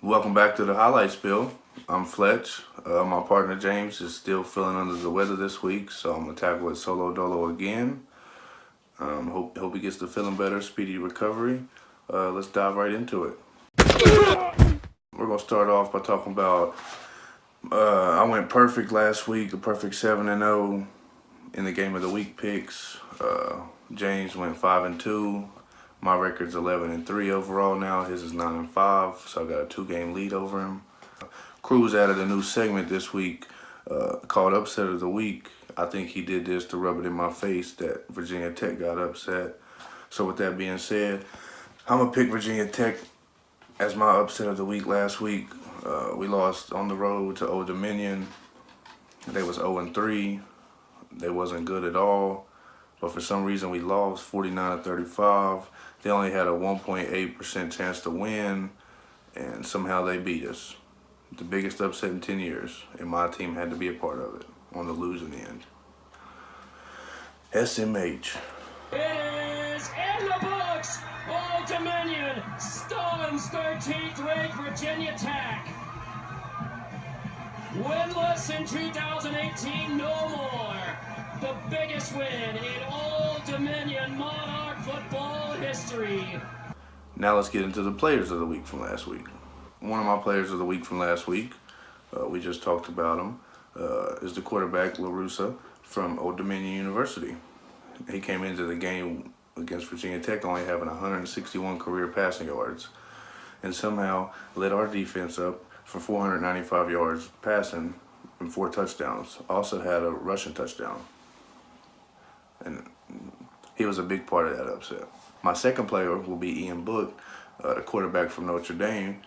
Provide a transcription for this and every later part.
Welcome back to the highlight spiel. I'm Fletch. My partner James is still feeling under the weather this week, so I'm gonna tackle it solo dolo again. Hope he gets to feeling better, speedy recovery. Let's dive right into it. We're gonna start off by talking about. I went perfect last week, a perfect 7-0 in the game of the week picks. James went 5-2. My record's 11-3 overall now. His is 9-5, so I got a 2-game lead over him. Cruz added a new segment this week called Upset of the Week. I think he did this to rub it in my face that Virginia Tech got upset. So with that being said, I'm gonna pick Virginia Tech as my upset of the week last week. We lost on the road to Old Dominion. They was 0-3. They wasn't good at all. But for some reason we lost 49-35. They only had a 1.8% chance to win, and somehow they beat us. The biggest upset in 10 years, and my team had to be a part of it on the losing end. SMH. It is in the books. Old Dominion stuns 13th ranked Virginia Tech. Winless in 2018, no more. The biggest win in Old Dominion Monarch football history. Now let's get into the players of the week from last week. One of my players of the week from last week, we just talked about him, is the quarterback LaRussa from Old Dominion University. He came into the game against Virginia Tech only having 161 career passing yards, and somehow led our defense up for 495 yards passing and 4 touchdowns. Also had a rushing touchdown. And he was a big part of that upset. My second player will be Ian Book, the quarterback from Notre Dame.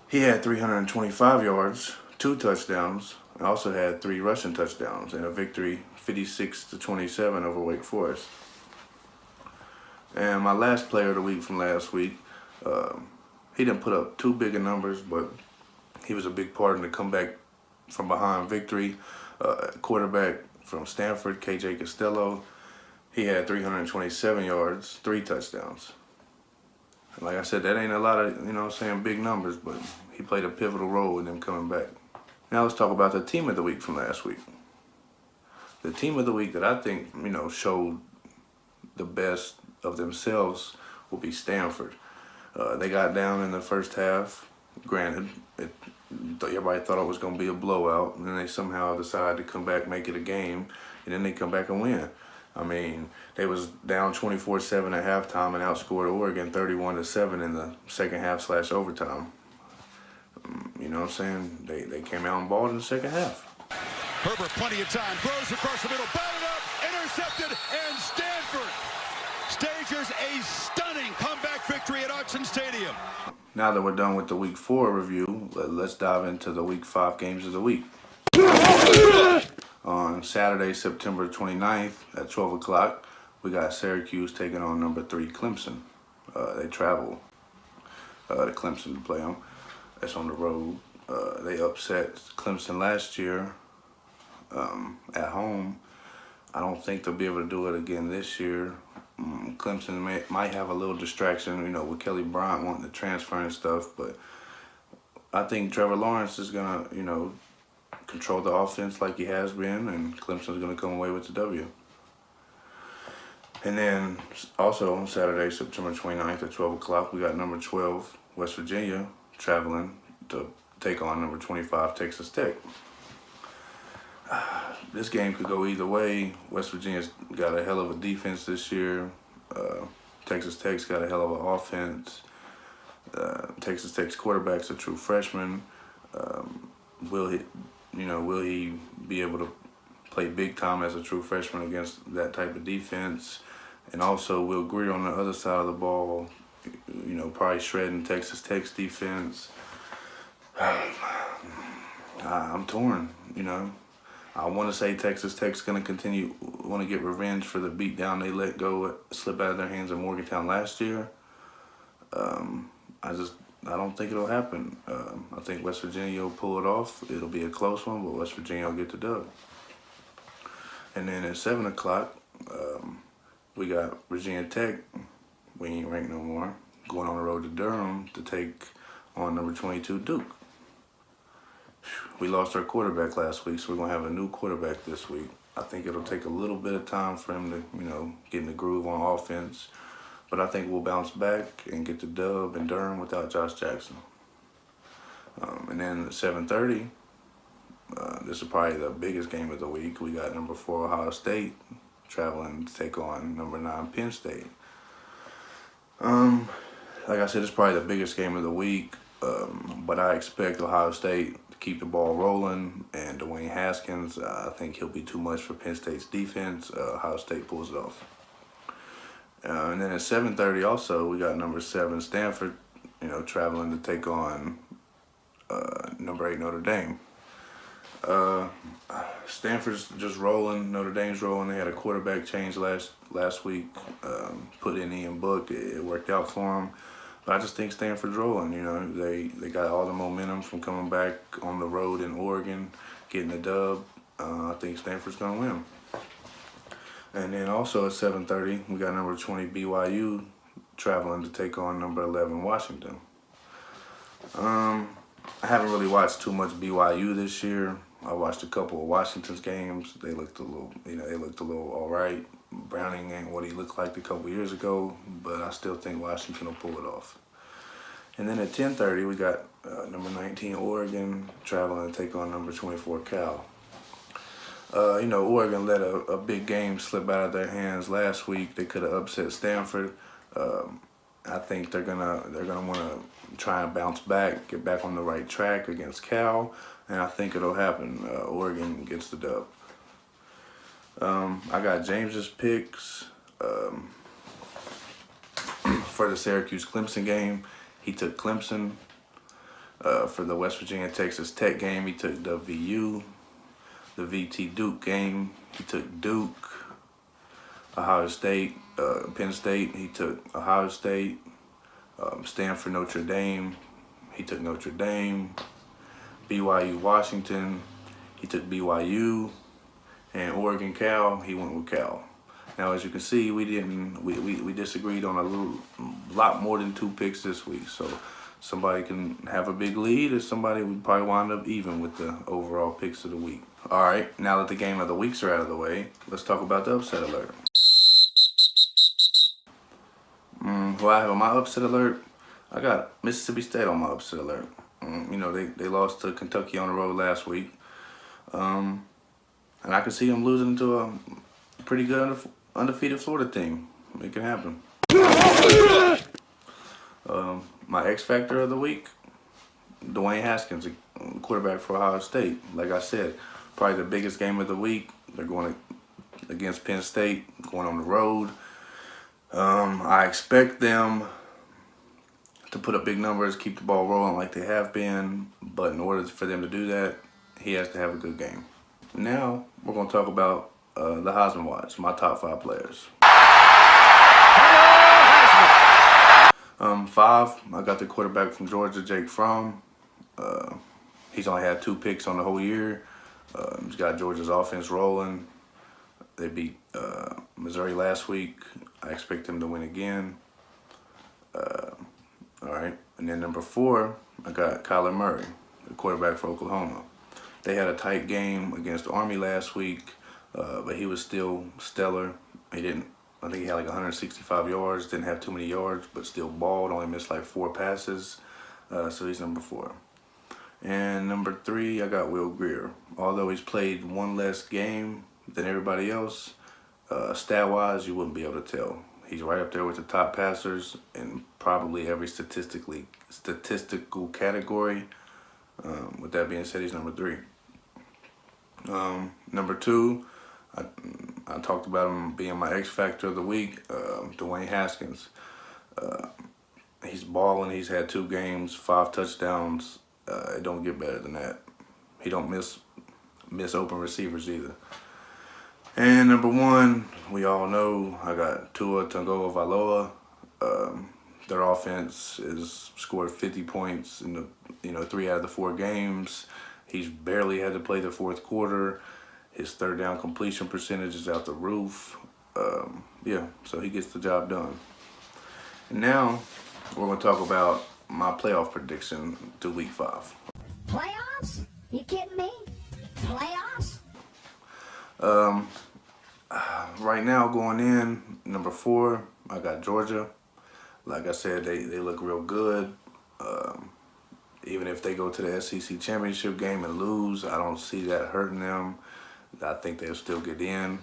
He had 325 yards, 2 touchdowns, and also had 3 rushing touchdowns in a victory 56-27 over Wake Forest. And my last player of the week from last week, he didn't put up too big of numbers, but he was a big part in the comeback from behind victory. Quarterback from Stanford, KJ Costello. He had 327 yards, 3 touchdowns. And like I said, that ain't a lot of, big numbers, but he played a pivotal role in them coming back. Now let's talk about the team of the week from last week. The team of the week that I think, showed the best of themselves will be Stanford. They got down in the first half. Granted, everybody thought it was going to be a blowout, and then they somehow decided to come back, make it a game, and then they come back and win. I mean, they was down 24-7 at halftime and outscored Oregon 31-7 in the second half / overtime. You know what I'm saying? They came out and balled in the second half. Herbert, plenty of time, throws across the middle, batted up, intercepted, and Stanford stages a stunning comeback victory at Autzen Stadium. Now that we're done with the Week 4 review, let's dive into the Week 5 games of the week. On Saturday, September 29th at 12 o'clock, we got Syracuse taking on number 3 Clemson. They travel to Clemson to play them. That's on the road. They upset Clemson last year at home. I don't think they'll be able to do it again this year. Clemson might have a little distraction, with Kelly Bryant wanting to transfer and stuff, but I think Trevor Lawrence is going to, control the offense like he has been, and Clemson's going to come away with the W. And then also on Saturday, September 29th at 12 o'clock, we got number 12, West Virginia, traveling to take on number 25, Texas Tech. This game could go either way. West Virginia's got a hell of a defense this year. Texas Tech's got a hell of an offense. Texas Tech's quarterback's a true freshman. Will he be able to play big time as a true freshman against that type of defense? And also, Will Greer on the other side of the ball, probably shredding Texas Tech's defense. I'm torn, I want to say Texas Tech's going to want to get revenge for the beatdown they let go, slip out of their hands in Morgantown last year. I don't think it'll happen. I think West Virginia will pull it off. It'll be a close one, but West Virginia will get the dub. And then at 7 o'clock, we got Virginia Tech. We ain't ranked no more. Going on the road to Durham to take on number 22, Duke. We lost our quarterback last week, so we're going to have a new quarterback this week. I think it'll take a little bit of time for him to, get in the groove on offense. But I think we'll bounce back and get the dub in Durham without Josh Jackson. And then at 7:30, this is probably the biggest game of the week. We got number 4 Ohio State traveling to take on number 9 Penn State. Like I said, it's probably the biggest game of the week. But I expect Ohio State to keep the ball rolling, and Dwayne Haskins, I think he'll be too much for Penn State's defense. Ohio State pulls it off. And then at 7:30 also, we got number 7 Stanford, traveling to take on number 8 Notre Dame. Stanford's just rolling. Notre Dame's rolling. They had a quarterback change last week. Put in Ian Book. It worked out for them. But I just think Stanford's rolling. They got all the momentum from coming back on the road in Oregon, getting the dub. I think Stanford's gonna win. And then also at 7:30, we got number 20 BYU traveling to take on number 11 Washington. I haven't really watched too much BYU this year. I watched a couple of Washington's games. They looked a little all right. Browning ain't what he looked like a couple years ago, but I still think Washington will pull it off. And then at 10:30, we got number 19 Oregon traveling to take on number 24 Cal. Oregon let a big game slip out of their hands last week. They could have upset Stanford. I think they're gonna want to try and bounce back, get back on the right track against Cal, and I think it'll happen. Oregon gets the dub. I got James's picks for the Syracuse-Clemson game. He took Clemson. For the West Virginia-Texas Tech game, he took WVU. The VT Duke game, he took Duke. Ohio State, Penn State, he took Ohio State. Stanford, Notre Dame, he took Notre Dame. BYU, Washington, he took BYU. And Oregon, Cal, he went with Cal. Now, as you can see, we disagreed on a lot more than 2 picks this week. So somebody can have a big lead, or somebody would probably wind up even with the overall picks of the week. All right, now that the game of the weeks are out of the way, let's talk about the upset alert. Who I have on my upset alert, I got Mississippi State on my upset alert. They lost to Kentucky on the road last week. And I can see them losing to a pretty good undefeated Florida team. It can happen. My X Factor of the week, Dwayne Haskins, quarterback for Ohio State. Like I said, probably the biggest game of the week. They're going against Penn State, going on the road. I expect them to put up big numbers, keep the ball rolling like they have been. But in order for them to do that, he has to have a good game. Now, we're going to talk about the Heisman Watch, my top 5 players. 5, I got the quarterback from Georgia, Jake Fromm. He's only had 2 picks on the whole year. He's got Georgia's offense rolling. They beat Missouri last week. I expect them to win again. All right. And then number 4, I got Kyler Murray, the quarterback for Oklahoma. They had a tight game against Army last week, but he was still stellar. I think he had like 165 yards, didn't have too many yards, but still balled, only missed like 4 passes. So he's number 4. And number 3, I got Will Grier. Although he's played 1 less game than everybody else, stat-wise, you wouldn't be able to tell. He's right up there with the top passers in probably every statistical category. With that being said, he's number 3. Number 2, I talked about him being my X Factor of the week, Dwayne Haskins. He's balling. He's had 2 games, 5 touchdowns. It don't get better than that. He don't miss open receivers either. And number 1, we all know I got Tua Tagovailoa. Their offense has scored 50 points in the 3 out of the 4 games. He's barely had to play the 4th quarter. His 3rd down completion percentage is out the roof. So he gets the job done. And now we're going to talk about my playoff prediction to week 5. Playoffs? You kidding me? Playoffs? Right now, going in, number 4, I got Georgia. Like I said, they look real good. Even if they go to the SEC championship game and lose, I don't see that hurting them. I think they'll still get in.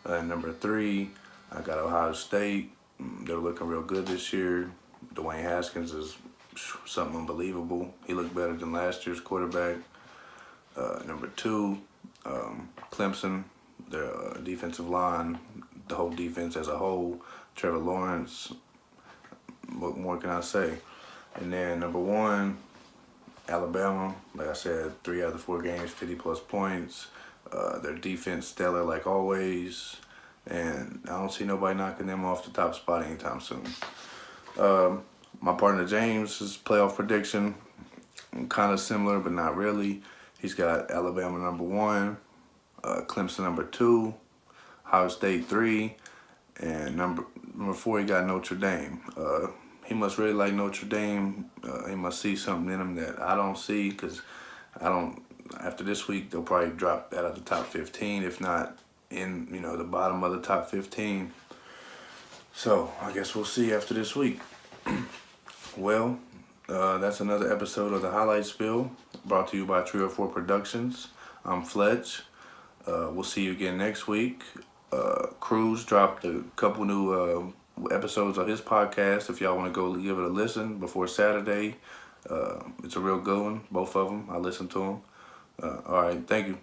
Number 3, I got Ohio State. They're looking real good this year. Dwayne Haskins is something unbelievable. He looked better than last year's quarterback. Number 2, Clemson. Their defensive line, the whole defense as a whole. Trevor Lawrence. What more can I say? And then number 1, Alabama. Like I said, 3 out of the 4 games, 50+ points. Their defense stellar like always. And I don't see nobody knocking them off the top spot anytime soon. My partner James's playoff prediction, kind of similar, but not really. He's got Alabama number 1, Clemson number 2, Ohio State 3, and number 4 he got Notre Dame. He must really like Notre Dame. He must see something in him that I don't see, because after this week they'll probably drop out of the top 15, if not in the bottom of the top 15. So I guess we'll see after this week. Well, that's another episode of the Highlight Spiel, brought to you by 304 Productions. I'm Fletch. We'll see you again next week. Cruz dropped a couple new episodes of his podcast. If y'all want to go give it a listen before Saturday, it's a real good one. Both of them, I listened to them. All right, thank you.